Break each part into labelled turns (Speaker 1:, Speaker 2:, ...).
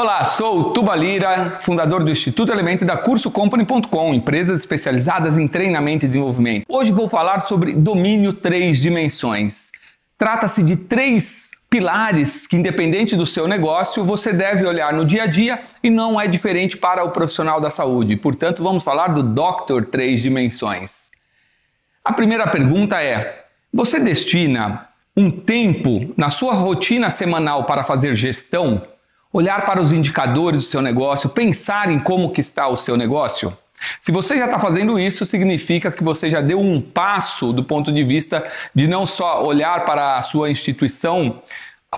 Speaker 1: Olá, sou o Tuba Lira, fundador do Instituto Elemento e da CursoCompany.com, empresas especializadas em treinamento e desenvolvimento. Hoje vou falar sobre domínio 3 dimensões. Trata-se de 3 pilares que, independente do seu negócio, você deve olhar no dia a dia e não é diferente para o profissional da saúde. Portanto, vamos falar do Dr. 3 dimensões. A primeira pergunta é: você destina um tempo na sua rotina semanal para fazer gestão? Olhar para os indicadores do seu negócio, pensar em como que está o seu negócio? Se você já está fazendo isso, significa que você já deu um passo do ponto de vista de não só olhar para a sua instituição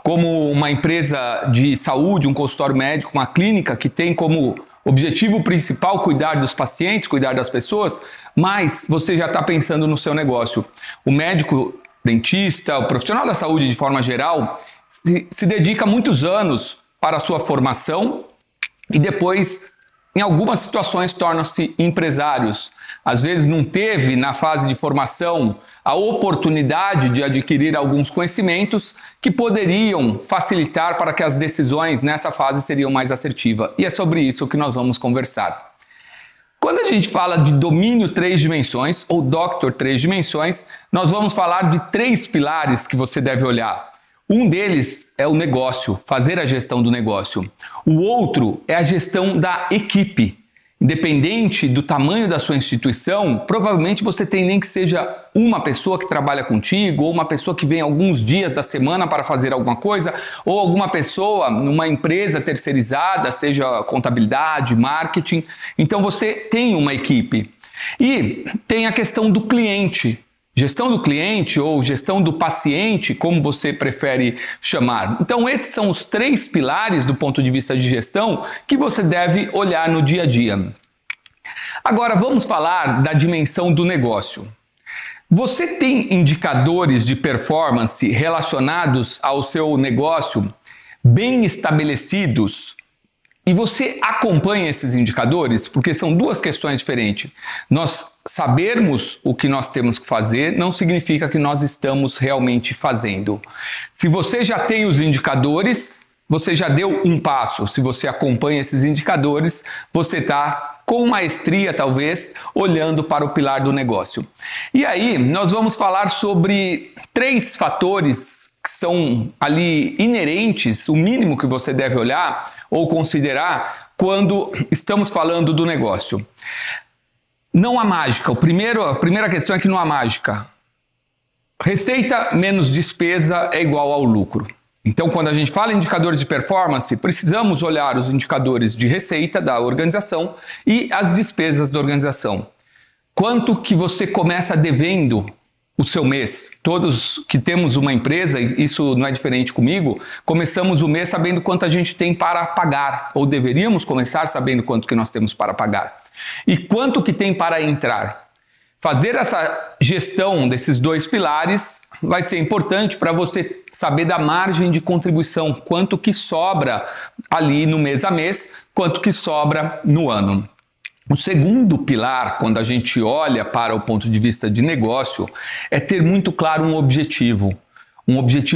Speaker 1: como uma empresa de saúde, um consultório médico, uma clínica que tem como objetivo principal cuidar dos pacientes, cuidar das pessoas, mas você já está pensando no seu negócio. O médico, dentista, o profissional da saúde de forma geral, se dedica muitos anos para a sua formação e depois, em algumas situações, tornam-se empresários. Às vezes não teve, na fase de formação, a oportunidade de adquirir alguns conhecimentos que poderiam facilitar para que as decisões nessa fase seriam mais assertivas. E é sobre isso que nós vamos conversar. Quando a gente fala de domínio 3 dimensões, ou Dr. 3 dimensões, nós vamos falar de 3 pilares que você deve olhar. Um deles é o negócio, fazer a gestão do negócio. O outro é a gestão da equipe. Independente do tamanho da sua instituição, provavelmente você tem nem que seja uma pessoa que trabalha contigo, ou uma pessoa que vem alguns dias da semana para fazer alguma coisa, ou alguma pessoa numa empresa terceirizada, seja contabilidade, marketing. Então você tem uma equipe. E tem a questão do cliente. Gestão do cliente ou gestão do paciente, como você prefere chamar. Então, esses são os 3 pilares do ponto de vista de gestão que você deve olhar no dia a dia. Agora, vamos falar da dimensão do negócio. Você tem indicadores de performance relacionados ao seu negócio bem estabelecidos? E você acompanha esses indicadores? Porque são 2 questões diferentes. Nós sabermos o que nós temos que fazer não significa que nós estamos realmente fazendo. Se você já tem os indicadores, você já deu um passo. Se você acompanha esses indicadores, você está com maestria, talvez, olhando para o pilar do negócio. E aí, nós vamos falar sobre 3 fatores que são ali inerentes, o mínimo que você deve olhar ou considerar quando estamos falando do negócio. Não há mágica. A primeira questão é que não há mágica. Receita menos despesa é igual ao lucro. Então, quando a gente fala em indicadores de performance, precisamos olhar os indicadores de receita da organização e as despesas da organização. Quanto que você começa devendo o seu mês? Todos que temos uma empresa, isso não é diferente comigo, começamos o mês sabendo quanto a gente tem para pagar, ou deveríamos começar sabendo quanto que nós temos para pagar. E quanto que tem para entrar. Fazer essa gestão desses 2 pilares vai ser importante para você saber da margem de contribuição, quanto que sobra ali no mês a mês, quanto que sobra no ano. O segundo pilar, quando a gente olha para o ponto de vista de negócio, é ter muito claro um objetivo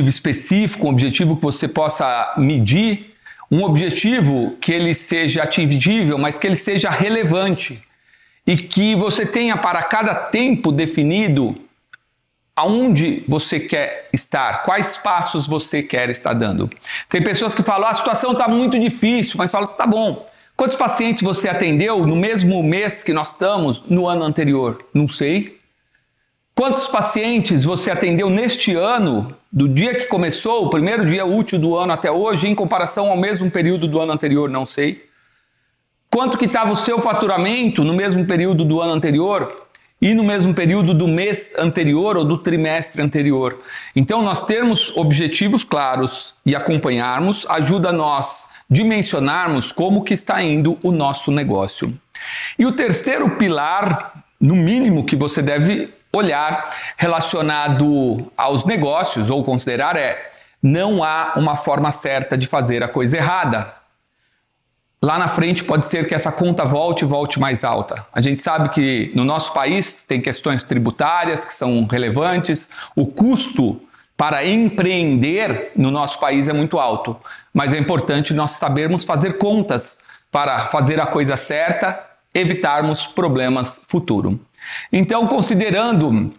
Speaker 1: específico, um objetivo que você possa medir, um objetivo que ele seja atingível, mas que ele seja relevante e que você tenha para cada tempo definido aonde você quer estar, quais passos você quer estar dando. Tem pessoas que falam: a situação está muito difícil, mas falam: tá bom. Quantos pacientes você atendeu no mesmo mês que nós estamos no ano anterior? Não sei. Quantos pacientes você atendeu neste ano, do dia que começou, o primeiro dia útil do ano até hoje, em comparação ao mesmo período do ano anterior? Não sei. Quanto que estava o seu faturamento no mesmo período do ano anterior e no mesmo período do mês anterior ou do trimestre anterior? Então, nós termos objetivos claros e acompanharmos ajuda nós dimensionarmos como que está indo o nosso negócio. E o terceiro pilar, no mínimo, que você deve olhar relacionado aos negócios ou considerar é: não há uma forma certa de fazer a coisa errada. Lá na frente pode ser que essa conta volte mais alta. A gente sabe que no nosso país tem questões tributárias que são relevantes, o custo para empreender no nosso país é muito alto, mas é importante nós sabermos fazer contas para fazer a coisa certa, evitarmos problemas futuros. Então, considerando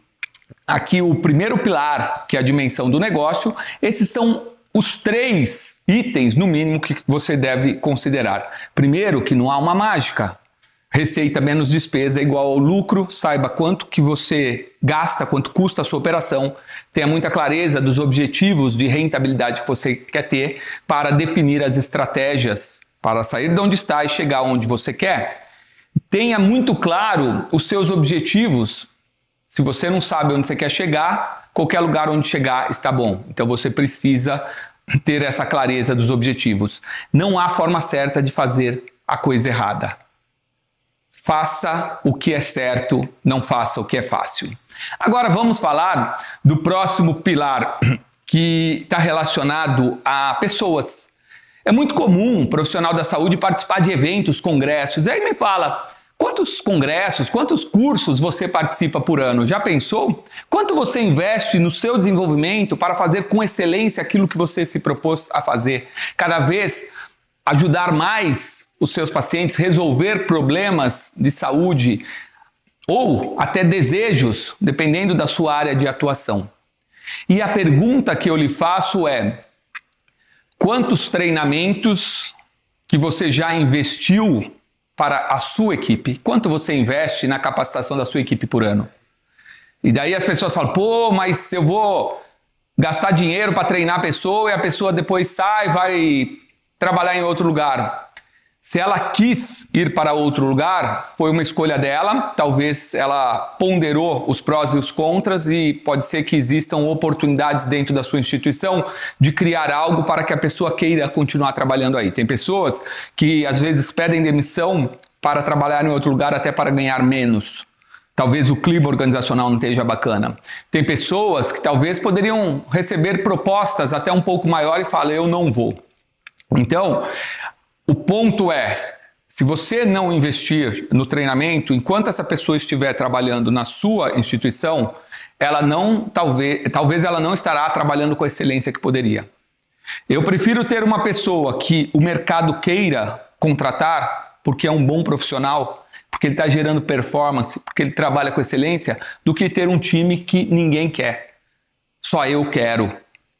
Speaker 1: aqui o primeiro pilar, que é a dimensão do negócio, esses são os 3 itens, no mínimo, que você deve considerar. Primeiro, que não há uma mágica. Receita menos despesa é igual ao lucro. Saiba quanto que você gasta, quanto custa a sua operação. Tenha muita clareza dos objetivos de rentabilidade que você quer ter para definir as estratégias para sair de onde está e chegar onde você quer. Tenha muito claro os seus objetivos. Se você não sabe onde você quer chegar, qualquer lugar onde chegar está bom. Então você precisa ter essa clareza dos objetivos. Não há forma certa de fazer a coisa errada. Faça o que é certo, não faça o que é fácil. Agora vamos falar do próximo pilar, que está relacionado a pessoas. É muito comum um profissional da saúde participar de eventos, congressos. E aí me fala, quantos congressos, quantos cursos você participa por ano? Já pensou? Quanto você investe no seu desenvolvimento para fazer com excelência aquilo que você se propôs a fazer? Cada vez ajudar mais os seus pacientes, resolver problemas de saúde ou até desejos, dependendo da sua área de atuação. E a pergunta que eu lhe faço é: quantos treinamentos que você já investiu para a sua equipe? Quanto você investe na capacitação da sua equipe por ano? E daí as pessoas falam, pô, mas eu vou gastar dinheiro para treinar a pessoa e a pessoa depois sai, vai trabalhar em outro lugar. Se ela quis ir para outro lugar, foi uma escolha dela, talvez ela ponderou os prós e os contras e pode ser que existam oportunidades dentro da sua instituição de criar algo para que a pessoa queira continuar trabalhando aí. Tem pessoas que às vezes pedem demissão para trabalhar em outro lugar até para ganhar menos. Talvez o clima organizacional não esteja bacana. Tem pessoas que talvez poderiam receber propostas até um pouco maior e falam, eu não vou. Então, o ponto é, se você não investir no treinamento, enquanto essa pessoa estiver trabalhando na sua instituição, ela não, talvez ela não estará trabalhando com a excelência que poderia. Eu prefiro ter uma pessoa que o mercado queira contratar, porque é um bom profissional, porque ele está gerando performance, porque ele trabalha com excelência, do que ter um time que ninguém quer. Só eu quero.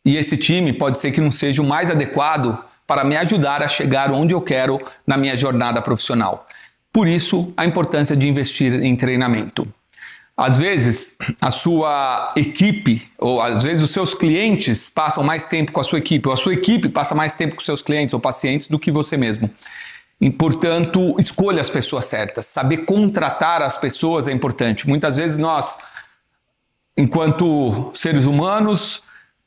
Speaker 1: E esse time pode ser que não seja o mais adequado para me ajudar a chegar onde eu quero na minha jornada profissional. Por isso, a importância de investir em treinamento. Às vezes, a sua equipe, ou às vezes os seus clientes passam mais tempo com a sua equipe, ou a sua equipe passa mais tempo com seus clientes ou pacientes do que você mesmo. E, portanto, escolha as pessoas certas. Saber contratar as pessoas é importante. Muitas vezes nós, enquanto seres humanos,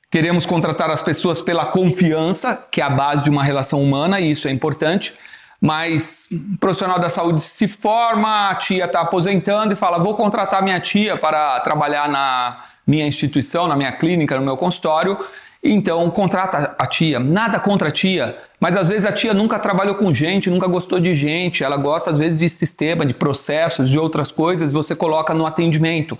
Speaker 1: queremos contratar as pessoas pela confiança, que é a base de uma relação humana, e isso é importante, mas o profissional da saúde se forma, a tia está aposentando e fala, vou contratar minha tia para trabalhar na minha instituição, na minha clínica, no meu consultório, então contrata a tia. Nada contra a tia, mas às vezes a tia nunca trabalhou com gente, nunca gostou de gente, ela gosta às vezes de sistema, de processos, de outras coisas, você coloca no atendimento.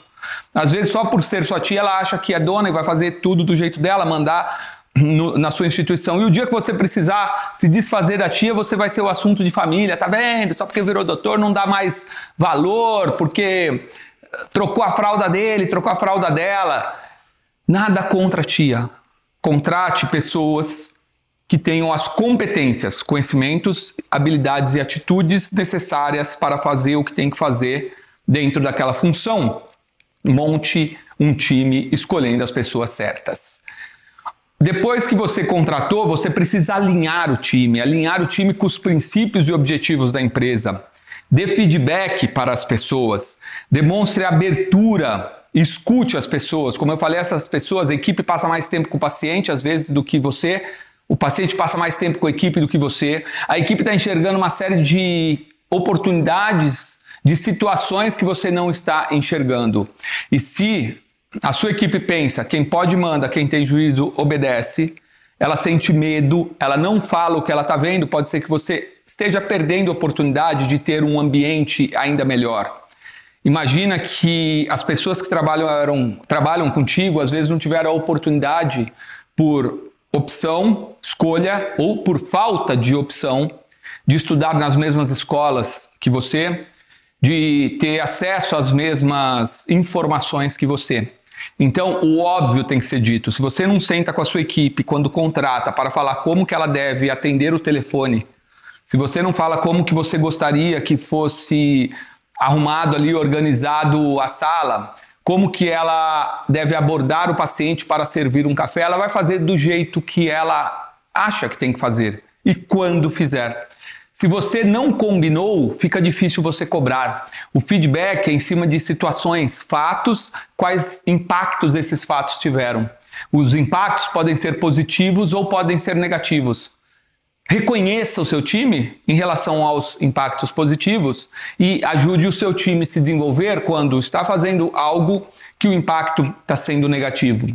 Speaker 1: Às vezes só por ser sua tia ela acha que é dona e vai fazer tudo do jeito dela, mandar na sua instituição. E o dia que você precisar se desfazer da tia, você vai ser o assunto de família, tá vendo? Só porque virou doutor não dá mais valor, porque trocou a fralda dele, trocou a fralda dela. Nada contra a tia. Contrate pessoas que tenham as competências, conhecimentos, habilidades e atitudes necessárias para fazer o que tem que fazer dentro daquela função. Monte um time escolhendo as pessoas certas. Depois que você contratou, você precisa alinhar o time com os princípios e objetivos da empresa. Dê feedback para as pessoas, demonstre abertura, escute as pessoas. Como eu falei, essas pessoas, a equipe passa mais tempo com o paciente, às vezes, do que você. O paciente passa mais tempo com a equipe do que você. A equipe está enxergando uma série de oportunidades, de situações que você não está enxergando. E se a sua equipe pensa, quem pode manda, quem tem juízo obedece, ela sente medo, ela não fala o que ela está vendo, pode ser que você esteja perdendo a oportunidade de ter um ambiente ainda melhor. Imagina que as pessoas que trabalham contigo, às vezes não tiveram a oportunidade por opção, escolha ou por falta de opção de estudar nas mesmas escolas que você, de ter acesso às mesmas informações que você. Então, o óbvio tem que ser dito. Se você não senta com a sua equipe quando contrata para falar como que ela deve atender o telefone, se você não fala como que você gostaria que fosse arrumado ali, organizado a sala, como que ela deve abordar o paciente para servir um café, ela vai fazer do jeito que ela acha que tem que fazer e quando fizer. Se você não combinou, fica difícil você cobrar. O feedback é em cima de situações, fatos, quais impactos esses fatos tiveram. Os impactos podem ser positivos ou podem ser negativos. Reconheça o seu time em relação aos impactos positivos e ajude o seu time a se desenvolver quando está fazendo algo que o impacto está sendo negativo.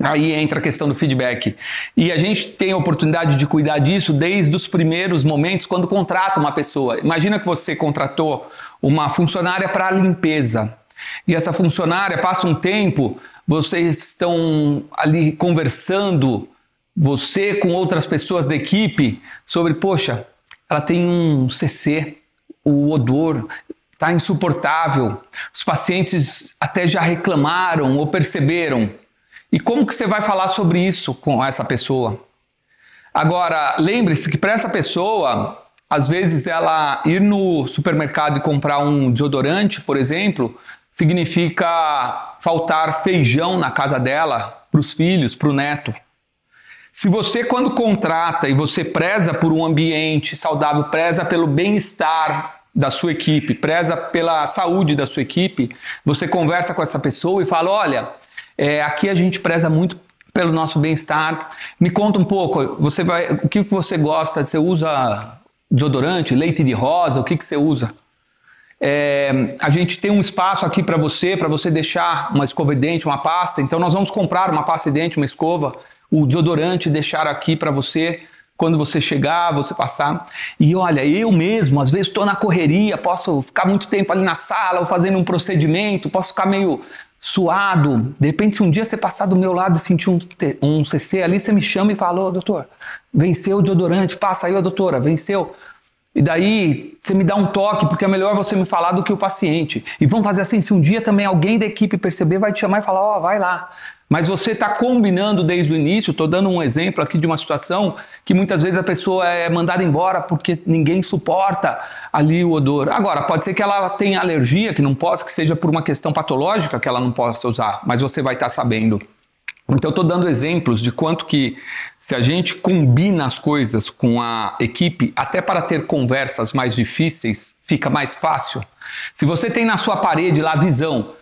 Speaker 1: Aí entra a questão do feedback. E a gente tem a oportunidade de cuidar disso desde os primeiros momentos quando contrata uma pessoa. Imagina que você contratou uma funcionária para a limpeza. E essa funcionária passa um tempo, vocês estão ali conversando, você com outras pessoas da equipe, sobre, poxa, ela tem um CC, o odor está insuportável, os pacientes até já reclamaram ou perceberam. E como que você vai falar sobre isso com essa pessoa? Agora, lembre-se que para essa pessoa, às vezes ela ir no supermercado e comprar um desodorante, por exemplo, significa faltar feijão na casa dela, para os filhos, para o neto. Se você, quando contrata e você preza por um ambiente saudável, preza pelo bem-estar da sua equipe, preza pela saúde da sua equipe, você conversa com essa pessoa e fala, olha, aqui a gente preza muito pelo nosso bem-estar. Me conta um pouco, o que você gosta? Você usa desodorante, leite de rosa, o que você usa? A gente tem um espaço aqui para você deixar uma escova de dente, uma pasta, então nós vamos comprar uma pasta de dente, uma escova, o desodorante deixar aqui para você, quando você chegar, você passar. E olha, eu mesmo, às vezes estou na correria, posso ficar muito tempo ali na sala, ou fazendo um procedimento, posso ficar meio suado. De repente, se um dia você passar do meu lado e sentir um CC ali, você me chama e fala, ô doutor, venceu o desodorante, passa aí, ô doutora, venceu. E daí você me dá um toque, porque é melhor você me falar do que o paciente. E vamos fazer assim, se um dia também alguém da equipe perceber, vai te chamar e falar, ó, vai lá. Mas você está combinando desde o início, estou dando um exemplo aqui de uma situação que muitas vezes a pessoa é mandada embora porque ninguém suporta ali o odor. Agora, pode ser que ela tenha alergia, que não possa, que seja por uma questão patológica que ela não possa usar, mas você vai estar sabendo. Então, estou dando exemplos de quanto que, se a gente combina as coisas com a equipe, até para ter conversas mais difíceis, fica mais fácil. Se você tem na sua parede lá a visão,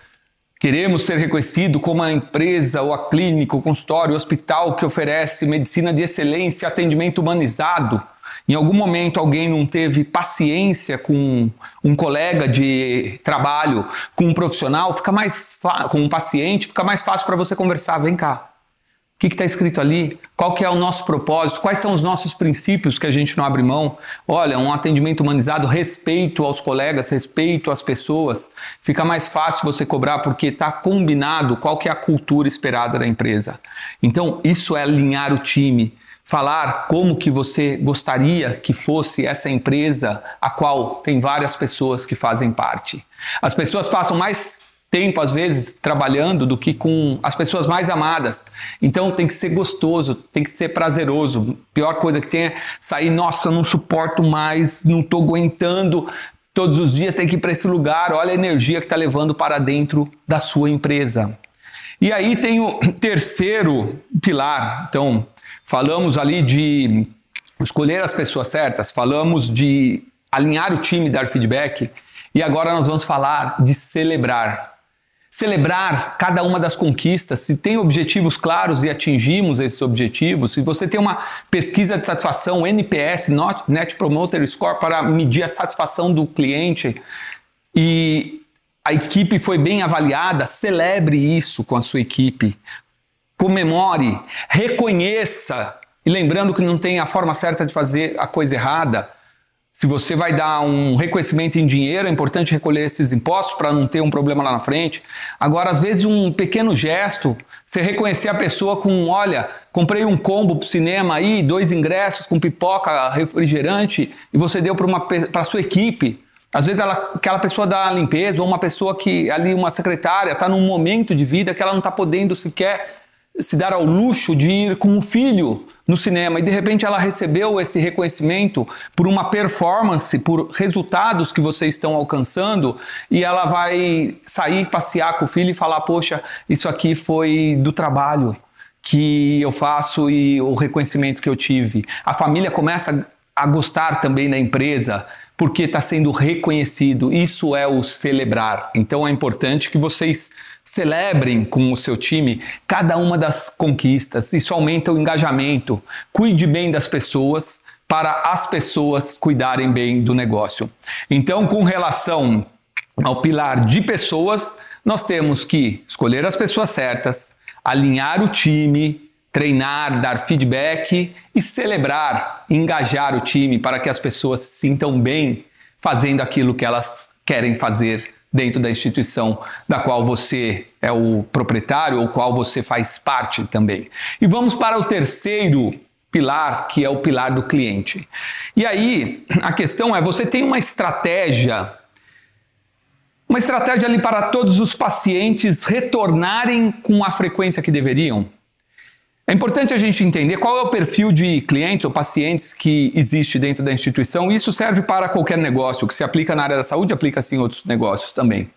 Speaker 1: queremos ser reconhecido como a empresa, ou a clínica, o consultório, o hospital que oferece medicina de excelência e atendimento humanizado. Em algum momento alguém não teve paciência com um colega de trabalho, com um profissional, com um paciente, fica mais fácil para você conversar. Vem cá, o que está escrito ali? Qual que é o nosso propósito? Quais são os nossos princípios que a gente não abre mão? Olha, um atendimento humanizado, respeito aos colegas, respeito às pessoas. Fica mais fácil você cobrar porque está combinado qual que é a cultura esperada da empresa. Então, isso é alinhar o time. Falar como que você gostaria que fosse essa empresa a qual tem várias pessoas que fazem parte. As pessoas passam mais tempo, às vezes, trabalhando do que com as pessoas mais amadas. Então tem que ser gostoso, tem que ser prazeroso. A pior coisa que tem é sair, nossa, eu não suporto mais, não estou aguentando, todos os dias tem que ir para esse lugar, olha a energia que está levando para dentro da sua empresa. E aí tem o terceiro pilar. Então, falamos ali de escolher as pessoas certas, falamos de alinhar o time, dar feedback, e agora nós vamos falar de celebrar. Celebrar cada uma das conquistas, se tem objetivos claros e atingimos esses objetivos, se você tem uma pesquisa de satisfação, NPS, Net Promoter Score, para medir a satisfação do cliente e a equipe foi bem avaliada, celebre isso com a sua equipe. Comemore, reconheça, e lembrando que não tem a forma certa de fazer a coisa errada, Se você vai dar um reconhecimento em dinheiro, é importante recolher esses impostos para não ter um problema lá na frente. Agora, às vezes, um pequeno gesto, você reconhecer a pessoa com, olha, comprei um combo para o cinema aí, 2 ingressos com pipoca, refrigerante, e você deu para a sua equipe. Às vezes, aquela pessoa da limpeza, ou uma pessoa que, ali, uma secretária, está num momento de vida que ela não está podendo sequer se dar ao luxo de ir com o filho no cinema e de repente ela recebeu esse reconhecimento por uma performance, por resultados que vocês estão alcançando e ela vai sair passear com o filho e falar, poxa, isso aqui foi do trabalho que eu faço e o reconhecimento que eu tive. A família começa a gostar também da empresa porque está sendo reconhecido. Isso é o celebrar. Então é importante que vocês celebrem com o seu time cada uma das conquistas. Isso aumenta o engajamento. Cuide bem das pessoas para as pessoas cuidarem bem do negócio. Então, com relação ao pilar de pessoas, nós temos que escolher as pessoas certas, alinhar o time, treinar, dar feedback e celebrar, engajar o time para que as pessoas se sintam bem fazendo aquilo que elas querem fazer dentro da instituição da qual você é o proprietário ou qual você faz parte também. E vamos para o terceiro pilar, que é o pilar do cliente. E aí, a questão é, você tem uma estratégia ali para todos os pacientes retornarem com a frequência que deveriam? É importante a gente entender qual é o perfil de clientes ou pacientes que existe dentro da instituição. Isso serve para qualquer negócio, que se aplica na área da saúde, aplica-se em outros negócios também.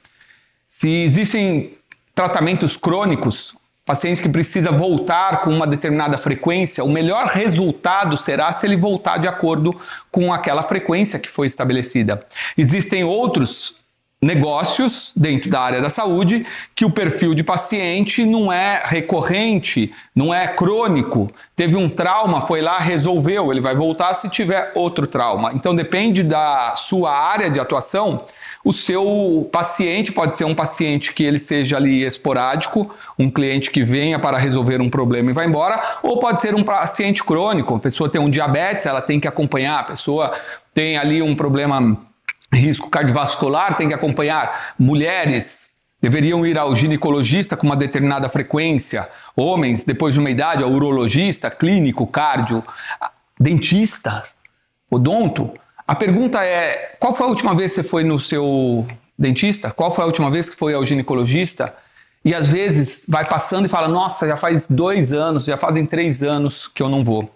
Speaker 1: Se existem tratamentos crônicos, paciente que precisa voltar com uma determinada frequência, o melhor resultado será se ele voltar de acordo com aquela frequência que foi estabelecida. Existem outros negócios dentro da área da saúde que o perfil de paciente não é recorrente, não é crônico. Teve um trauma, foi lá, resolveu, ele vai voltar se tiver outro trauma. Então depende da sua área de atuação. O seu paciente pode ser um paciente que ele seja ali esporádico, um cliente que venha para resolver um problema e vai embora, ou pode ser um paciente crônico, a pessoa tem um diabetes, ela tem que acompanhar, a pessoa tem ali um problema risco cardiovascular, tem que acompanhar. Mulheres deveriam ir ao ginecologista com uma determinada frequência. Homens, depois de uma idade, ao urologista, clínico, cardio, dentista, odonto. A pergunta é, qual foi a última vez que você foi no seu dentista? Qual foi a última vez que foi ao ginecologista? E às vezes vai passando e fala, nossa, já faz 2 anos, já fazem 3 anos que eu não vou.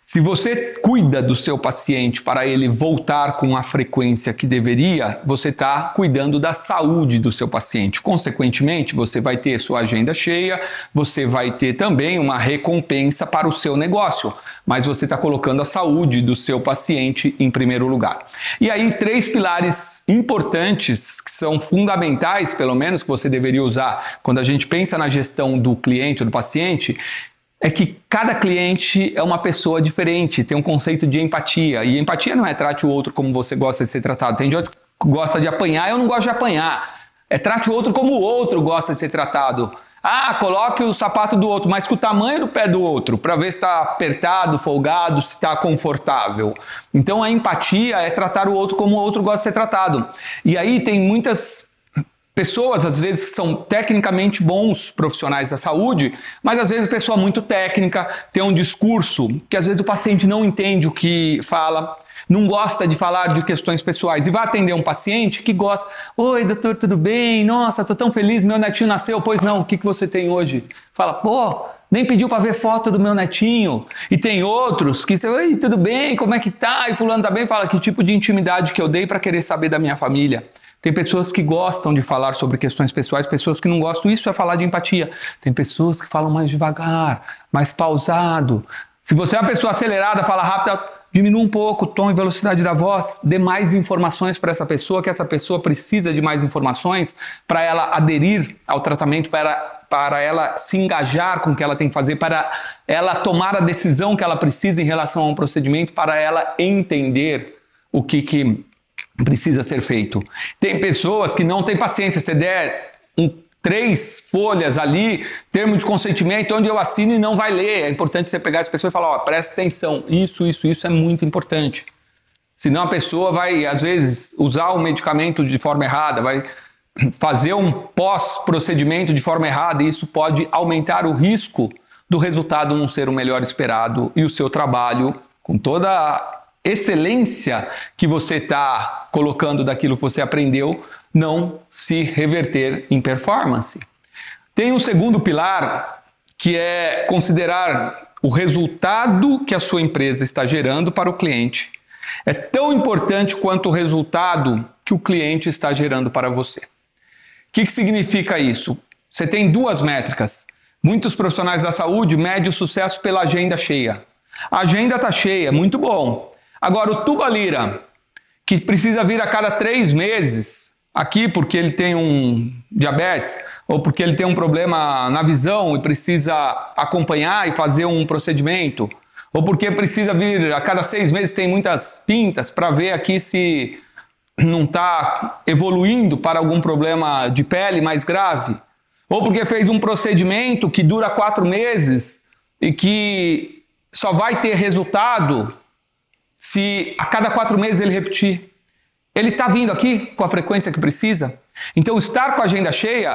Speaker 1: Se você cuida do seu paciente para ele voltar com a frequência que deveria, você está cuidando da saúde do seu paciente. Consequentemente, você vai ter sua agenda cheia, você vai ter também uma recompensa para o seu negócio, mas você está colocando a saúde do seu paciente em primeiro lugar. E aí, 3 pilares importantes, que são fundamentais, pelo menos, que você deveria usar quando a gente pensa na gestão do cliente ou do paciente, é que cada cliente é uma pessoa diferente, tem um conceito de empatia. E empatia não é trate o outro como você gosta de ser tratado. Tem gente que gosta de apanhar, eu não gosto de apanhar. É trate o outro como o outro gosta de ser tratado. Ah, coloque o sapato do outro, mas com o tamanho do pé do outro, para ver se está apertado, folgado, se está confortável. Então a empatia é tratar o outro como o outro gosta de ser tratado. E aí tem muitas pessoas, às vezes, que são tecnicamente bons profissionais da saúde, mas às vezes a pessoa muito técnica tem um discurso que às vezes o paciente não entende o que fala, não gosta de falar de questões pessoais e vai atender um paciente que gosta. Oi, doutor, tudo bem? Nossa, tô tão feliz, meu netinho nasceu. Pois não, o que você tem hoje? Fala, pô, nem pediu para ver foto do meu netinho. E tem outros que dizem, oi, tudo bem? Como é que tá? E fulano tá bem? Fala, que tipo de intimidade que eu dei para querer saber da minha família? Tem pessoas que gostam de falar sobre questões pessoais, pessoas que não gostam. Isso é falar de empatia. Tem pessoas que falam mais devagar, mais pausado. Se você é uma pessoa acelerada, fala rápido, diminua um pouco o tom e velocidade da voz, dê mais informações para essa pessoa, que essa pessoa precisa de mais informações para ela aderir ao tratamento, para ela se engajar com o que ela tem que fazer, para ela tomar a decisão que ela precisa em relação a um procedimento, para ela entender o que precisa ser feito. Tem pessoas que não têm paciência. Se der 3 folhas ali, termo de consentimento, onde eu assino e não vai ler. É importante você pegar essa pessoa e falar, ó, presta atenção, isso é muito importante. Senão a pessoa vai, às vezes, usar o medicamento de forma errada, vai fazer um pós-procedimento de forma errada e isso pode aumentar o risco do resultado não ser o melhor esperado e o seu trabalho, com toda a excelência que você está colocando daquilo que você aprendeu, não se reverter em performance. Tem um segundo pilar, que é considerar o resultado que a sua empresa está gerando para o cliente. É tão importante quanto o resultado que o cliente está gerando para você. O que significa isso? Você tem duas métricas. Muitos profissionais da saúde medem o sucesso pela agenda cheia. A agenda está cheia, muito bom. Agora, o tuba-lira, que precisa vir a cada 3 meses, aqui porque ele tem um diabetes, ou porque ele tem um problema na visão e precisa acompanhar e fazer um procedimento, ou porque precisa vir a cada 6 meses, tem muitas pintas para ver aqui se não está evoluindo para algum problema de pele mais grave, ou porque fez um procedimento que dura 4 meses e que só vai ter resultado se a cada 4 meses ele repetir. Ele está vindo aqui com a frequência que precisa? Então, estar com a agenda cheia